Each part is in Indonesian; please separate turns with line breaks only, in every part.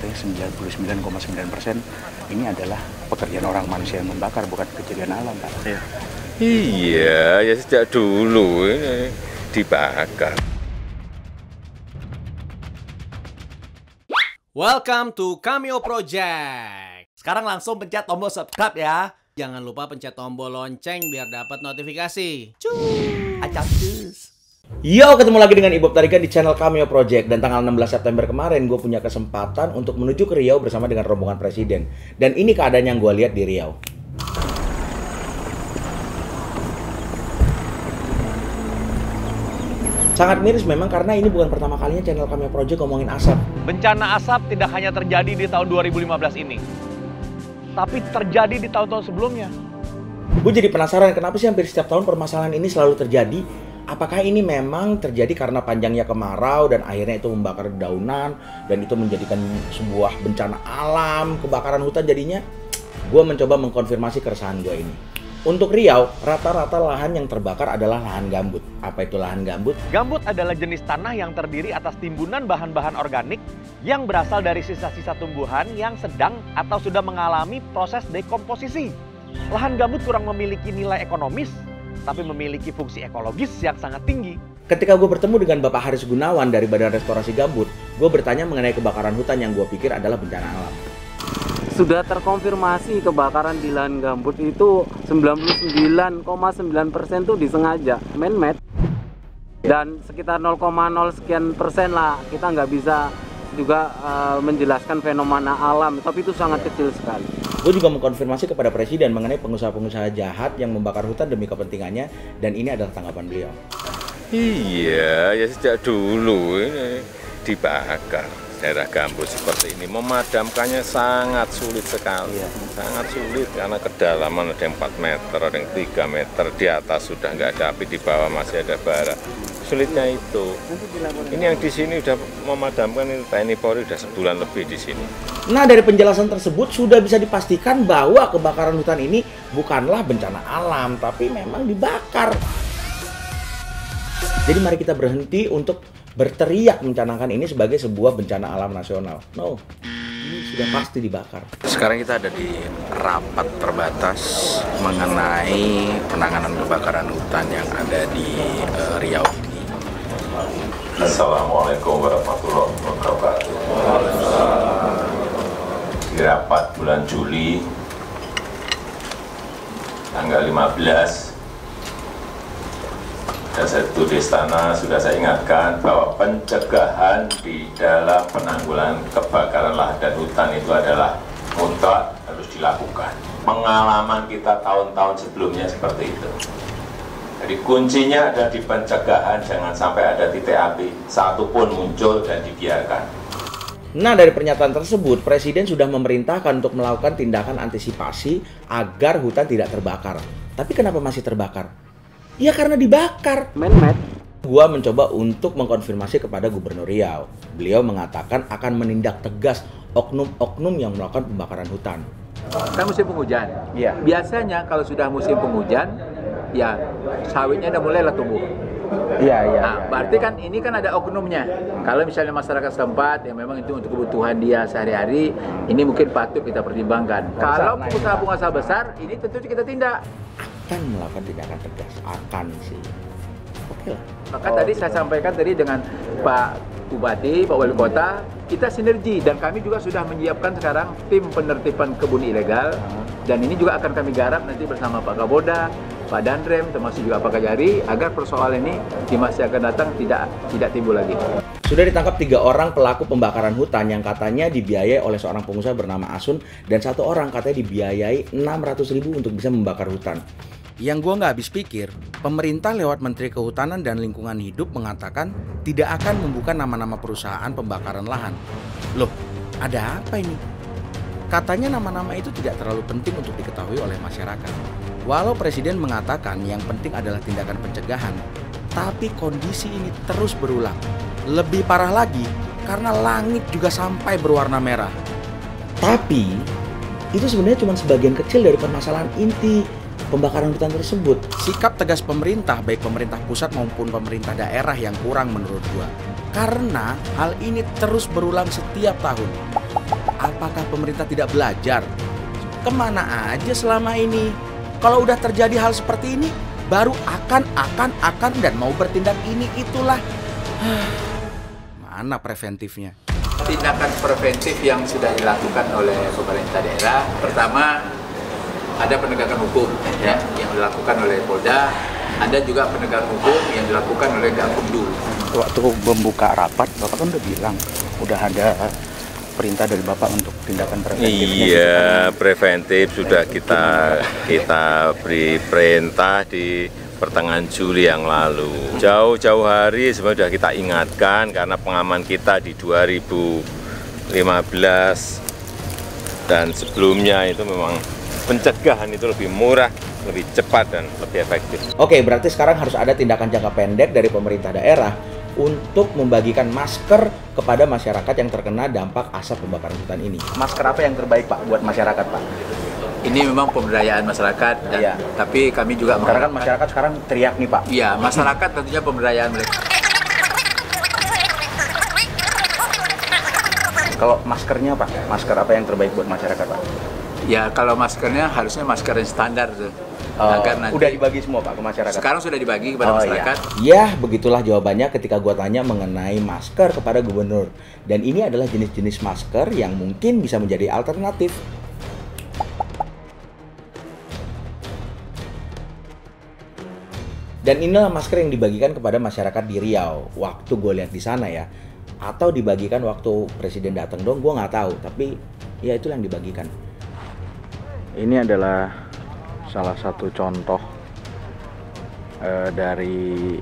katanya 99,9% ini adalah pekerjaan orang manusia yang membakar, bukan kejadian alam, Pak.
Iya. Iya, ya sejak dulu ini dibakar.
Welcome to Cameo Project. Sekarang langsung pencet tombol subscribe ya. Jangan lupa pencet tombol lonceng biar dapat notifikasi. Acapcus.
Yo, ketemu lagi dengan Ibob Tarikan di channel Cameo Project. Dan tanggal 16 September kemarin gue punya kesempatan untuk menuju ke Riau bersama dengan rombongan presiden. Dan ini keadaan yang gue lihat di Riau. Sangat miris memang karena ini bukan pertama kalinya channel Cameo Project ngomongin asap.
Bencana asap tidak hanya terjadi di tahun 2015 ini, tapi terjadi di tahun-tahun sebelumnya.
Gue jadi penasaran kenapa sih hampir setiap tahun permasalahan ini selalu terjadi. Apakah ini memang terjadi karena panjangnya kemarau dan akhirnya itu membakar dedaunan dan itu menjadikan sebuah bencana alam, kebakaran hutan jadinya? Gue mencoba mengkonfirmasi keresahan gue ini. Untuk Riau, rata-rata lahan yang terbakar adalah lahan gambut. Apa itu lahan gambut?
Gambut adalah jenis tanah yang terdiri atas timbunan bahan-bahan organik yang berasal dari sisa-sisa tumbuhan yang sedang atau sudah mengalami proses dekomposisi. Lahan gambut kurang memiliki nilai ekonomis, tapi memiliki fungsi ekologis yang sangat tinggi.
Ketika gue bertemu dengan Bapak Haris Gunawan dari Badan Restorasi Gambut, gue bertanya mengenai kebakaran hutan yang gue pikir adalah bencana alam.
Sudah terkonfirmasi kebakaran di lahan gambut itu 99,9% itu disengaja, man-made. Dan sekitar 0,0 sekian persen lah, kita nggak bisa juga menjelaskan fenomena alam, tapi itu sangat kecil sekali.
Gue juga mengkonfirmasi kepada Presiden mengenai pengusaha-pengusaha jahat yang membakar hutan demi kepentingannya, dan ini adalah tanggapan beliau.
Iya, ya sejak dulu ini dibakar. Daerah gambut seperti ini memadamkannya sangat sulit sekali, sangat sulit karena kedalaman ada yang 4 meter, ada yang 3 meter, di atas sudah nggak ada api, di bawah masih ada bara. Sulitnya itu. Ini yang di sini udah memadamkan, ini TNI Polri udah sebulan lebih di sini.
Nah, dari penjelasan tersebut sudah bisa dipastikan bahwa kebakaran hutan ini bukanlah bencana alam, tapi memang dibakar. Jadi mari kita berhenti untuk berteriak mencanangkan ini sebagai sebuah bencana alam nasional. No, ini sudah pasti dibakar.
Sekarang kita ada di rapat terbatas mengenai penanganan kebakaran hutan yang ada di Riau ini.
Assalamualaikum warahmatullahi wabarakatuh. Di rapat bulan Juli tanggal 15 dan saya di istana sudah saya ingatkan bahwa pencegahan di dalam penanggulangan kebakaran lahan dan hutan itu adalah mutlak harus dilakukan. Pengalaman kita tahun-tahun sebelumnya seperti itu. Jadi kuncinya ada di pencegahan, jangan sampai ada titik api satupun muncul dan dibiarkan.
Nah, dari pernyataan tersebut, Presiden sudah memerintahkan untuk melakukan tindakan antisipasi agar hutan tidak terbakar. Tapi kenapa masih terbakar? Ya karena dibakar.
Man-made.
Gua mencoba untuk mengkonfirmasi kepada Gubernur Riau. Beliau mengatakan akan menindak tegas oknum-oknum yang melakukan pembakaran hutan.
Kan musim penghujan.
Iya.
Biasanya kalau sudah musim penghujan, ya sawitnya udah mulailah tumbuh.
Iya.
Nah, berarti kan ini kan ada oknumnya. Kalau misalnya masyarakat setempat yang memang itu untuk kebutuhan dia sehari-hari, ini mungkin patut kita pertimbangkan. Kalau pengusaha-pengusaha besar, ini tentu kita tindak.
Akan melakukan tindakan tegas. Akan sih. Oke lah.
Maka tadi saya sampaikan tadi dengan Pak Bupati, Pak Wali Kota, kita sinergi dan kami juga sudah menyiapkan sekarang tim penertiban kebun ilegal dan ini juga akan kami garap nanti bersama Pak Kapolda, Pak Danrem, termasuk juga Pak Kajari agar persoalan ini di masa akan datang tidak timbul lagi.
Sudah ditangkap 3 orang pelaku pembakaran hutan yang katanya dibiayai oleh seorang pengusaha bernama Asun dan 1 orang katanya dibiayai 600.000 untuk bisa membakar hutan. Yang gue nggak habis pikir, pemerintah lewat Menteri Kehutanan dan Lingkungan Hidup mengatakan tidak akan membuka nama-nama perusahaan pembakaran lahan. Loh, ada apa ini? Katanya nama-nama itu tidak terlalu penting untuk diketahui oleh masyarakat. Walau Presiden mengatakan yang penting adalah tindakan pencegahan, tapi kondisi ini terus berulang. Lebih parah lagi karena langit juga sampai berwarna merah. Tapi itu sebenarnya cuma sebagian kecil dari permasalahan inti pembakaran hutan tersebut. Sikap tegas pemerintah, baik pemerintah pusat maupun pemerintah daerah yang kurang menurut gua. Karena hal ini terus berulang setiap tahun. Apakah pemerintah tidak belajar? Kemana aja selama ini? Kalau udah terjadi hal seperti ini, baru akan dan mau bertindak ini itulah. Mana preventifnya?
Tindakan preventif yang sudah dilakukan oleh pemerintah daerah, pertama ada penegakan hukum ya, yang dilakukan oleh Polda, ada juga penegakan hukum yang dilakukan oleh Gakumdu.
Waktu membuka rapat, Bapak kan udah bilang, udah ada perintah dari Bapak untuk tindakan preventif.
Iya, preventif sudah kita beri perintah di pertengahan Juli yang lalu. Jauh-jauh hari sebenarnya sudah kita ingatkan karena pengaman kita di 2015 dan sebelumnya itu memang pencegahan itu lebih murah, lebih cepat dan lebih efektif.
Oke, berarti sekarang harus ada tindakan jangka pendek dari pemerintah daerah untuk membagikan masker kepada masyarakat yang terkena dampak asap pembakaran hutan ini.
Masker apa yang terbaik Pak buat masyarakat Pak?
Ini memang pemberdayaan masyarakat, dan,
Iya.
tapi kami juga
Karena kan masyarakat sekarang teriak nih Pak.
Iya, masyarakat tentunya pemberdayaan mereka.
Kalau maskernya Pak, masker apa yang terbaik buat masyarakat Pak?
Ya kalau maskernya harusnya masker yang standar tuh. Agar nanti
Udah dibagi semua Pak ke masyarakat?
sekarang sudah dibagi kepada masyarakat.
Ya, begitulah jawabannya ketika gua tanya mengenai masker kepada gubernur. Dan ini adalah jenis-jenis masker yang mungkin bisa menjadi alternatif. Dan inilah masker yang dibagikan kepada masyarakat di Riau. Waktu gue lihat di sana ya, atau dibagikan waktu presiden datang dong, gue nggak tahu. Tapi ya itulah yang dibagikan.
Ini adalah salah satu contoh dari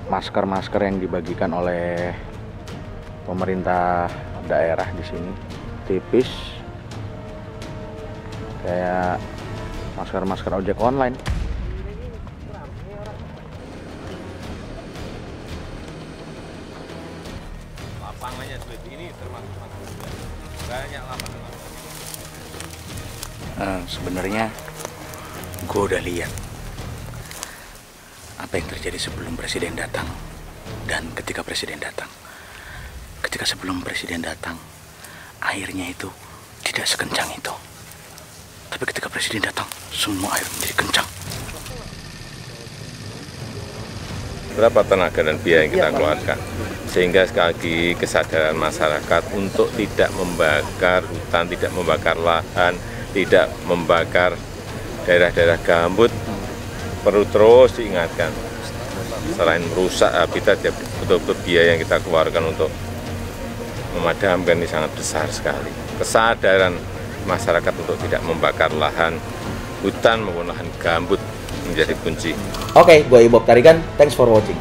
masker-masker yang dibagikan oleh pemerintah daerah di sini. Tipis, kayak masker-masker ojek online.
Lapangannya seperti ini termasuk banyak lapangan.
Sebenarnya gue udah lihat apa yang terjadi sebelum presiden datang dan ketika presiden datang. Ketika sebelum presiden datang, airnya itu tidak sekencang itu. Tapi ketika presiden datang, semua air menjadi kencang.
Berapa tenaga dan biaya yang kita keluarkan, sehingga sekali lagi kesadaran masyarakat untuk tidak membakar hutan, tidak membakar lahan, tidak membakar daerah-daerah gambut perlu terus diingatkan. Selain merusak habitat, ya betul-betul biaya yang kita keluarkan untuk memadamkan ini sangat besar sekali. Kesadaran masyarakat untuk tidak membakar lahan hutan maupun lahan gambut menjadi kunci.
Oke, gue Ibob Tarigan. Thanks for watching.